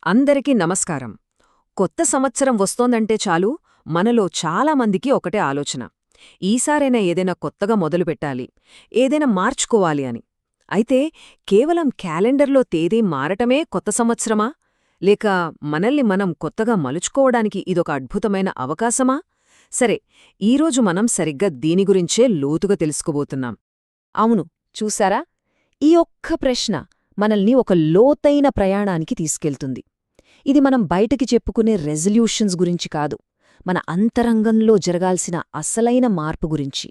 అందరికీ నమస్కారం. కొత్త సంవత్సరం వస్తోందంటే చాలు మనలో చాలామందికి ఒకటే ఆలోచన. ఈసారైనా ఏదైనా కొత్తగా మొదలుపెట్టాలి, ఏదైనా మార్చుకోవాలి అని. అయితే కేవలం క్యాలెండర్లో తేదీ మారటమే కొత్త సంవత్సరమా? లేక మనల్ని మనం కొత్తగా మలుచుకోవడానికి ఇదొక అద్భుతమైన అవకాశమా? సరే, ఈరోజు మనం సరిగ్గా దీని గురించే లోతుగా తెలుసుకోబోతున్నాం. అవును, చూశారా? ఈ ఒక్క ప్రశ్న మనల్ని ఒక లోతైన ప్రయాణానికి తీసుకెళ్తుంది. ఇది మనం బయటకి చెప్పుకునే రెజల్యూషన్స్ గురించి కాదు, మన అంతరంగంలో జరగాల్సిన అసలైన మార్పు గురించి.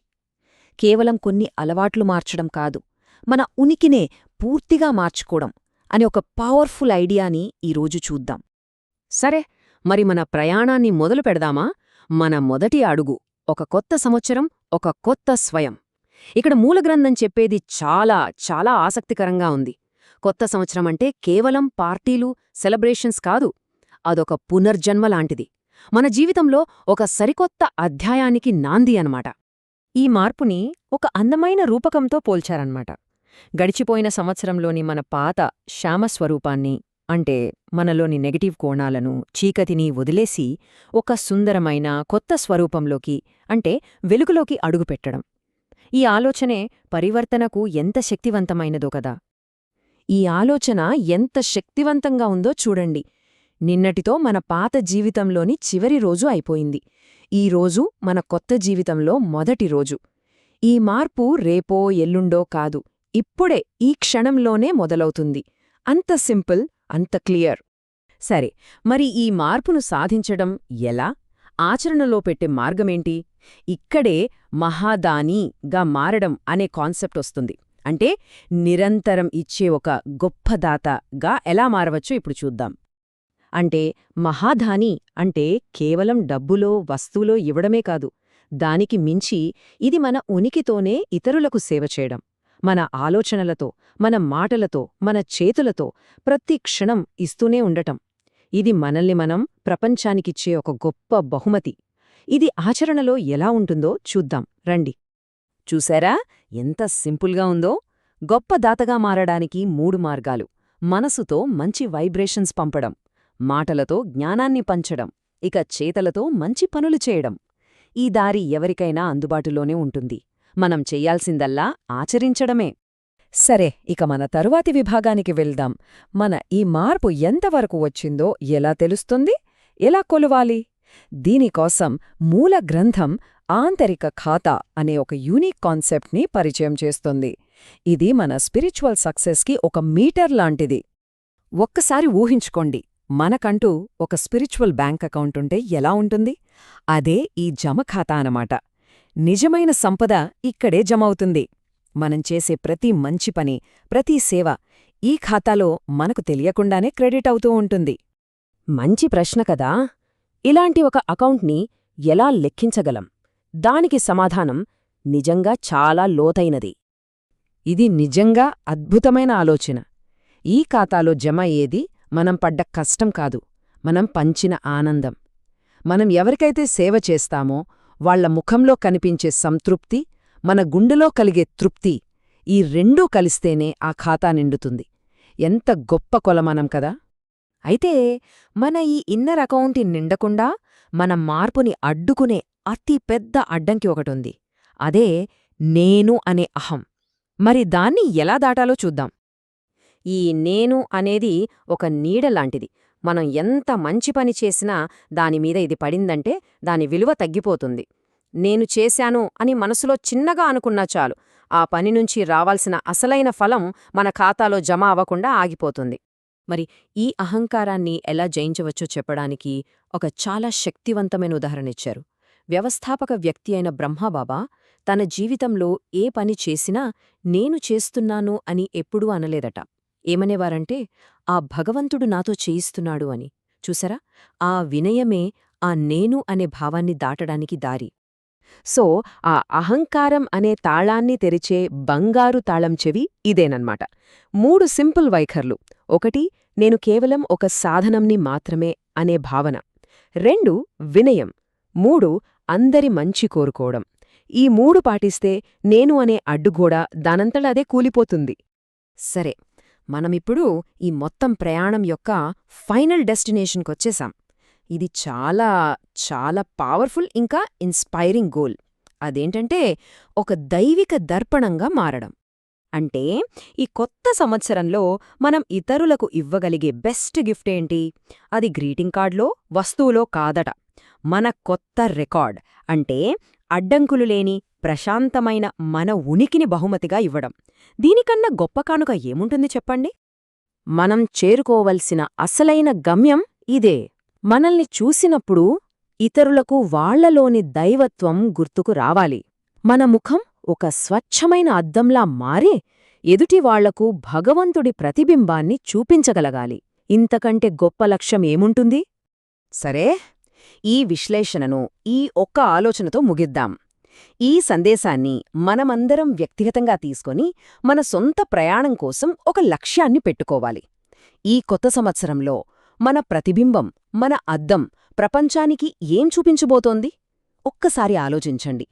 కేవలం కొన్ని అలవాట్లు మార్చడం కాదు, మన ఉనికినే పూర్తిగా మార్చుకోవడం అనే ఒక పవర్ఫుల్ ఐడియాని ఈరోజు చూద్దాం. సరే, మరి మన ప్రయాణాన్ని మొదలు పెడదామా? మన మొదటి అడుగు ఒక కొత్త సంవత్సరం, ఒక కొత్త స్వయం. ఇక్కడ మూలగ్రంథం చెప్పేది చాలా చాలా ఆసక్తికరంగా ఉంది. కొత్త సంవత్సరం అంటే కేవలం పార్టీలు, సెలబ్రేషన్స్ కాదు. అదొక పునర్జన్మ లాంటిది. మన జీవితంలో ఒక సరికొత్త అధ్యాయానికి నాంది అనమాట. ఈ మార్పుని ఒక అందమైన రూపకంతో పోల్చారన్నమాట. గడిచిపోయిన సంవత్సరంలోని మన పాత శ్యామస్వరూపాన్ని, అంటే మనలోని నెగటివ్ కోణాలను, చీకటిని వదిలేసి ఒక సుందరమైన కొత్త స్వరూపంలోకి, అంటే వెలుగులోకి అడుగుపెట్టడం. ఈ ఆలోచనే పరివర్తనకు ఎంత శక్తివంతమైనదో కదా. ఈ ఆలోచన ఎంత శక్తివంతంగా ఉందో చూడండి. నిన్నటితో మన పాత జీవితంలోని చివరి రోజు అయిపోయింది. ఈ రోజు మన కొత్త జీవితంలో మొదటి రోజు. ఈ మార్పు రేపో ఎల్లుండో కాదు, ఇప్పుడే ఈ క్షణంలోనే మొదలవుతుంది. అంత సింపుల్, అంత క్లియర్. సరే, మరి ఈ మార్పును సాధించడం ఎలా? ఆచరణలో పెట్టే మార్గమేంటి? ఇక్కడే మహాదానిగా మారడం అనే కాన్సెప్ట్ వస్తుంది. అంటే నిరంతరం ఇచ్చే ఒక గొప్ప దాతగా ఎలా మారవచ్చో ఇప్పుడు చూద్దాం. అంటే మహాదాని అంటే కేవలం డబ్బులో, వస్తువులో ఇవ్వడమే కాదు. దానికి మించి ఇది మన ఉనికితోనే ఇతరులకు సేవ చేయడం. మన ఆలోచనలతో, మన మాటలతో, మన చేతులతో ప్రతి క్షణం ఇస్తూనే ఉండటం. ఇది మనల్ని మనం ప్రపంచానికిచ్చే ఒక గొప్ప బహుమతి. ఇది ఆచరణలో ఎలా ఉంటుందో చూద్దాం రండి. చూశారా ఎంత సింపుల్గా ఉందో? గొప్ప దాతగా మారడానికి 3 మార్గాలు: మనసుతో మంచి వైబ్రేషన్స్ పంపడం, మాటలతో జ్ఞానాన్ని పంచడం, ఇక చేతలతో మంచి పనులు చేయడం. ఈ దారి ఎవరికైనా అందుబాటులోనే ఉంటుంది. మనం చెయ్యాల్సిందల్లా ఆచరించడమే. సరే, ఇక మన తరువాతి విభాగానికి వెళ్దాం. మన ఈ మార్పు ఎంతవరకు వచ్చిందో ఎలా తెలుస్తుంది? ఎలా కొలవాలి? దీనికోసం మూల గ్రంథం ఆంతరిక ఖాతా అనే ఒక యూనిక్ కాన్సెప్ట్ని పరిచయం చేస్తుంది. ఇది మన స్పిరిచువల్ సక్సెస్కి ఒక మీటర్ లాంటిది. ఒక్కసారి ఊహించుకోండి, మనకంటూ ఒక స్పిరిచువల్ బ్యాంక్ అకౌంట్ ఉంటే ఎలా ఉంటుంది? అదే ఈ జమ ఖాతా అనమాట. నిజమైన సంపద ఇక్కడే జమవుతుంది. మనం చేసే ప్రతి మంచి పని, ప్రతి సేవ ఈ ఖాతాలో మనకు తెలియకుండానే క్రెడిట్ అవుతూ ఉంటుంది. మంచి ప్రశ్న కదా. ఇలాంటి ఒక అకౌంట్ని ఎలా లెక్కించగలం? దానికి సమాధానం నిజంగా చాలా లోతైనది. ఇది నిజంగా అద్భుతమైన ఆలోచన. ఈ ఖాతాలో జమ అయ్యేది మనం పడ్డ కష్టం కాదు, మనం పంచిన ఆనందం. మనం ఎవరికైతే సేవ చేస్తామో వాళ్ల ముఖంలో కనిపించే సంతృప్తి, మన గుండెలో కలిగే తృప్తి, ఈ రెండూ కలిస్తేనే ఆ ఖాతా నిండుతుంది. ఎంత గొప్ప కొలమానం కదా. అయితే మన ఈ ఇన్నర్ అకౌంట్ నిండకుండా మన మార్పుని అడ్డుకునే అతి పెద్ద అడ్డంకి ఒకటుంది. అదే నేను అనే అహం. మరి దాన్ని ఎలా దాటాలో చూద్దాం. ఈ నేను అనేది ఒక నీడలాంటిది. మనం ఎంత మంచి పని చేసినా దానిమీద ఇది పడిందంటే దాని విలువ తగ్గిపోతుంది. నేను చేశాను అని మనసులో చిన్నగా అనుకున్నా చాలు, ఆ పని నుంచి రావాల్సిన అసలైన ఫలం మన ఖాతాలో జమ అవ్వకుండా ఆగిపోతుంది. మరి ఈ అహంకారాన్ని ఎలా జయించవచ్చో చెప్పడానికి ఒక చాలా శక్తివంతమైన ఉదాహరణిచ్చారు. వ్యవస్థాపక వ్యక్తి అయిన బ్రహ్మబాబా తన జీవితంలో ఏ పని చేసినా నేను చేస్తున్నాను అని ఎప్పుడూ అనలేదట. ఏమనేవారంటే, ఆ భగవంతుడు నాతో చేయిస్తున్నాడు అని. చూసారా, ఆ వినయమే ఆ నేను అనే భావాన్ని దాటడానికి దారి. సో ఆ అహంకారం అనే తాళాన్ని తెరిచే బంగారు తాళం చెవి ఇదేనన్నమాట. 3 సింపుల్ వైఖర్లు. 1 నేను కేవలం ఒక సాధనంని మాత్రమే అనే భావన. 2 వినయం. 3 అందరి మంచి కోరుకోవడం. ఈ 3 పాటిస్తే నేను అనే అడ్డుగోడ దానంతట అదే కూలిపోతుంది. సరే, మనమిప్పుడు ఈ మొత్తం ప్రయాణం యొక్క ఫైనల్ డెస్టినేషన్కొచ్చేసాం. ఇది చాలా చాలా పవర్ఫుల్ ఇంకా ఇన్స్పైరింగ్ గోల్. అదేంటంటే ఒక దైవిక దర్పణంగా మారడం. అంటే ఈ కొత్త సంవత్సరంలో మనం ఇతరులకు ఇవ్వగలిగే బెస్ట్ గిఫ్ట్ ఏంటి? అది గ్రీటింగ్ కార్డ్లో, వస్తువులో కాదట. మన కొత్త రికార్డ్, అంటే అడ్డంకులు లేని ప్రశాంతమైన మన ఉనికిని బహుమతిగా ఇవ్వడం. దీనికన్నా గొప్ప కానుక ఏముంటుంది చెప్పండి? మనం చేరుకోవలసిన అసలైన గమ్యం ఇదే. మనల్ని చూసినప్పుడు ఇతరులకు వాళ్లలోని దైవత్వం గుర్తుకు రావాలి. మన ముఖం ఒక స్వచ్ఛమైన అద్దంలా మారి ఎదుటివాళ్లకు భగవంతుడి ప్రతిబింబాన్ని చూపించగలగాలి. ఇంతకంటే గొప్ప లక్ష్యం ఏముంటుంది? సరే, ఈ విశ్లేషణను ఈ ఒక్క ఆలోచనతో ముగిద్దాం. ఈ సందేశాన్ని మనమందరం వ్యక్తిగతంగా తీసుకొని మన సొంత ప్రయాణం కోసం ఒక లక్ష్యాన్ని పెట్టుకోవాలి. ఈ కొత్త సంవత్సరంలో మన ప్రతిబింబం, మన అద్దం ప్రపంచానికి ఏం చూపించబోతోంది? ఒక్కసారి ఆలోచించండి.